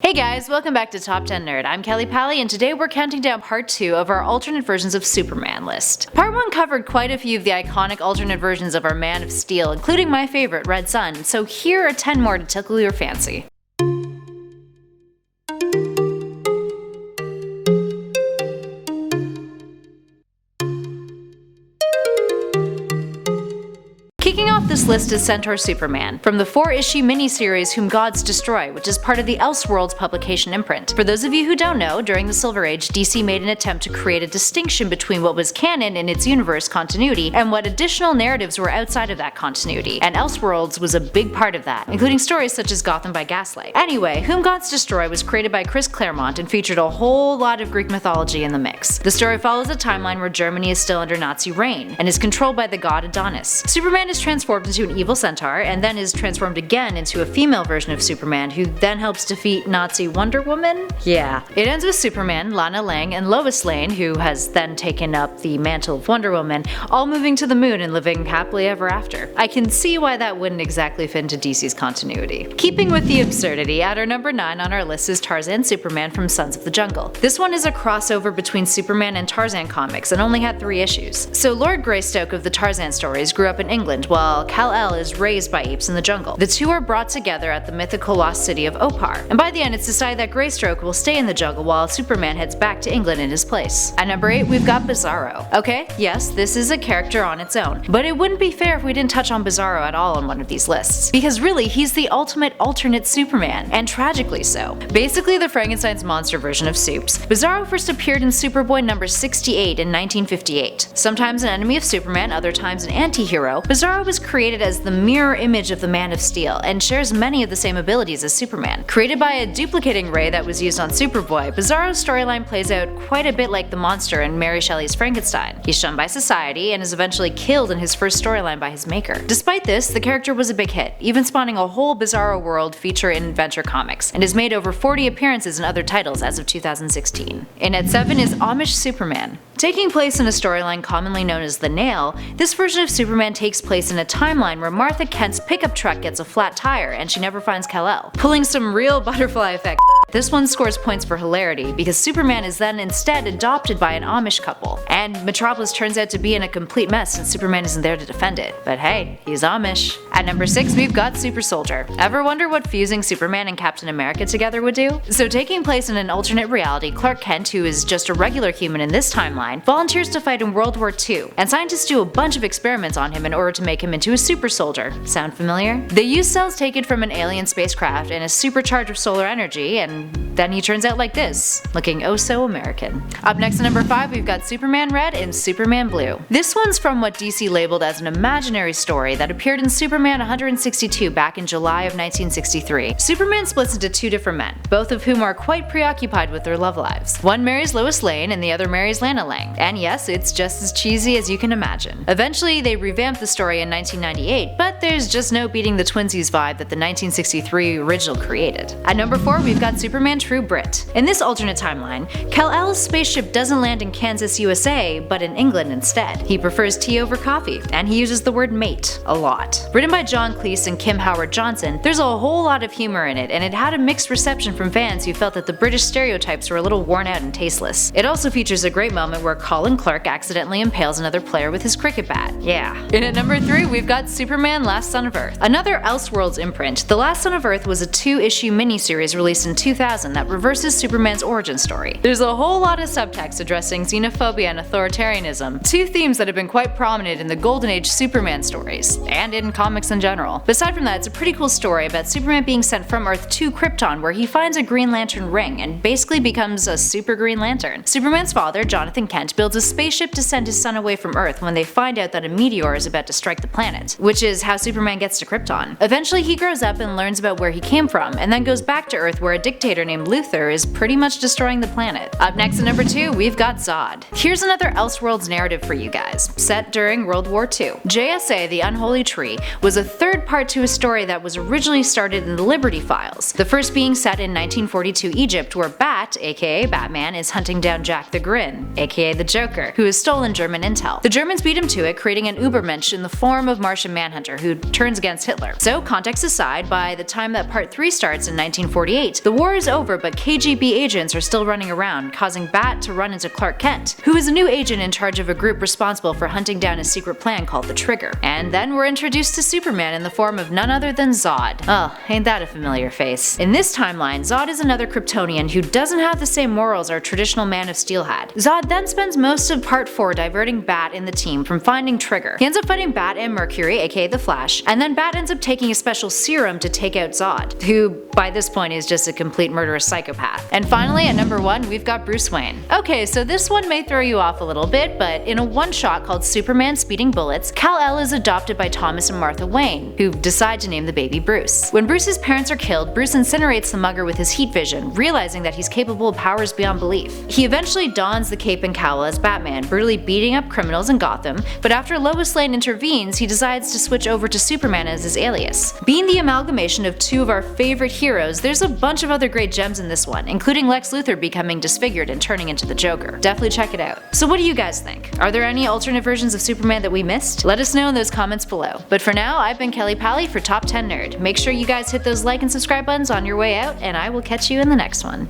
Hey guys, welcome back to Top 10 Nerd. I'm Kelly Pally, and today we're counting down part 2 of our alternate versions of Superman list. Part 1 covered quite a few of the iconic alternate versions of our Man of Steel, including my favorite, Red Sun, so here are 10 more to tickle your fancy. Kicking off this list is Centaur Superman, from the 4-issue miniseries Whom Gods Destroy, which is part of the Elseworlds publication imprint. For those of you who don't know, during the Silver Age, DC made an attempt to create a distinction between what was canon in its universe continuity and what additional narratives were outside of that continuity, and Elseworlds was a big part of that, including stories such as Gotham by Gaslight. Anyway, Whom Gods Destroy was created by Chris Claremont and featured a whole lot of Greek mythology in the mix. The story follows a timeline where Germany is still under Nazi reign, and is controlled by the god Adonis. Superman is transformed into an evil centaur, and then is transformed again into a female version of Superman, who then helps defeat Nazi Wonder Woman? Yeah. It ends with Superman, Lana Lang, and Lois Lane, who has then taken up the mantle of Wonder Woman, all moving to the moon and living happily ever after. I can see why that wouldn't exactly fit into DC's continuity. Keeping with the absurdity, at our number 9 on our list is Tarzan Superman from Sons of the Jungle. This one is a crossover between Superman and Tarzan comics and only had 3 issues. So Lord Greystoke of the Tarzan stories grew up in England, while Kal-El is raised by apes in the jungle. The two are brought together at the mythical lost city of Opar, and by the end it's decided that Greystoke will stay in the jungle while Superman heads back to England in his place. At number 8 we've got BIZARRO. Okay, yes, this is a character on its own, but it wouldn't be fair if we didn't touch on BIZARRO at all on one of these lists, because really he's the ultimate alternate Superman, and tragically so. Basically the Frankenstein's monster version of Supes, BIZARRO first appeared in Superboy number 68 in 1958. Sometimes an enemy of Superman, other times an anti-hero, BIZARRO was created as the mirror image of the Man of Steel, and shares many of the same abilities as Superman. Created by a duplicating ray that was used on Superboy, BIZARRO's storyline plays out quite a bit like the monster in Mary Shelley's Frankenstein. He's shunned by society, and is eventually killed in his first storyline by his maker. Despite this, the character was a big hit, even spawning a whole BIZARRO world feature in Adventure Comics, and has made over 40 appearances in other titles as of 2016. And at 7 is AMISH Superman. Taking place in a storyline commonly known as The Nail, this version of Superman takes place in a timeline where Martha Kent's pickup truck gets a flat tire and she never finds Kal-El, pulling some real butterfly effect. This one scores points for hilarity, because Superman is then instead adopted by an Amish couple, and Metropolis turns out to be in a complete mess since Superman isn't there to defend it. But hey, he's Amish. At number 6 we've got Super Soldier. Ever wonder what fusing Superman and Captain America together would do? So taking place in an alternate reality, Clark Kent, who is just a regular human in this timeline, volunteers to fight in World War II, and scientists do a bunch of experiments on him in order to make him into a super soldier. Sound familiar? They use cells taken from an alien spacecraft and a supercharge of solar energy, and then he turns out like this, looking oh so American. Up next at number 5 we've got Superman Red and Superman Blue. This one's from what DC labeled as an imaginary story that appeared in Superman 162 back in July of 1963. Superman splits into 2 different men, both of whom are quite preoccupied with their love lives. One marries Lois Lane and the other marries Lana Lang, and yes, it's just as cheesy as you can imagine. Eventually they revamped the story in 1998, but there's just no beating the twinsies vibe that the 1963 original created. At number 4 we've got Superman True BRIT. In this alternate timeline, Kal-El's spaceship doesn't land in Kansas, USA, but in England instead. He prefers tea over coffee, and he uses the word mate a lot. Written by John Cleese and Kim Howard Johnson, there's a whole lot of humor in it, and it had a mixed reception from fans who felt that the British stereotypes were a little worn out and tasteless. It also features a great moment where Colin Clark accidentally impales another player with his cricket bat. Yeah. And at number 3 we've got Superman Last Son of Earth. Another Elseworlds imprint, The Last Son of Earth was a 2-issue miniseries released in 2000 that reverses Superman's origin story. There's a whole lot of subtext addressing xenophobia and authoritarianism, 2 themes that have been quite prominent in the Golden Age Superman stories, and in comics in general. Aside from that, it's a pretty cool story about Superman being sent from Earth to Krypton, where he finds a Green Lantern ring and basically becomes a super Green Lantern. Superman's father, Jonathan Kent, builds a spaceship to send his son away from Earth when they find out that a meteor is about to strike the planet, which is how Superman gets to Krypton. Eventually he grows up and learns about where he came from, and then goes back to Earth where a dictator named Luthor is pretty much destroying the planet. Up next at number 2 we've got Zod. Here's another Elseworlds narrative for you guys, set during World War II. JSA, the Unholy Tree, was a third part to a story that was originally started in the Liberty Files, the first being set in 1942 Egypt, where Bat, aka Batman, is hunting down Jack the Grin, aka the Joker, who has stolen German intel. The Germans beat him to it, creating an Ubermensch in the form of Martian Manhunter, who turns against Hitler. So, context aside, by the time that part 3 starts in 1948, the war is over, but KGB agents are still running around, causing Bat to run into Clark Kent, who is a new agent in charge of a group responsible for hunting down a secret plan called the Trigger. And then we're introduced to Superman in the form of none other than Zod. Oh, ain't that a familiar face. In this timeline, Zod is another Kryptonian who doesn't have the same morals our traditional Man of Steel had. Zod then spends most of Part 4 diverting Bat and the team from finding Trigger. He ends up fighting Bat and Mercury, aka the Flash, and then Bat ends up taking a special serum to take out Zod, who by this point is just a complete murderous psychopath. And finally, at number 1, we've got Bruce Wayne. Okay, so this one may throw you off a little bit, but in a one-shot called Superman Speeding Bullets, Kal-El is adopted by Thomas and Martha Wayne, who decide to name the baby Bruce. When Bruce's parents are killed, Bruce incinerates the mugger with his heat vision, realizing that he's capable of powers beyond belief. He eventually dons the cape and cowl as Batman, brutally beating up criminals in Gotham, but after Lois Lane intervenes, he decides to switch over to Superman as his alias. Being the amalgamation of two of our favorite heroes, there's a bunch of other great gems in this one, including Lex Luthor becoming disfigured and turning into the Joker. Definitely check it out. So what do you guys think? Are there any alternate versions of Superman that we missed? Let us know in those comments below. But for now, I've been Kelly Pally for Top 10 Nerd. Make sure you guys hit those like and subscribe buttons on your way out, and I will catch you in the next one.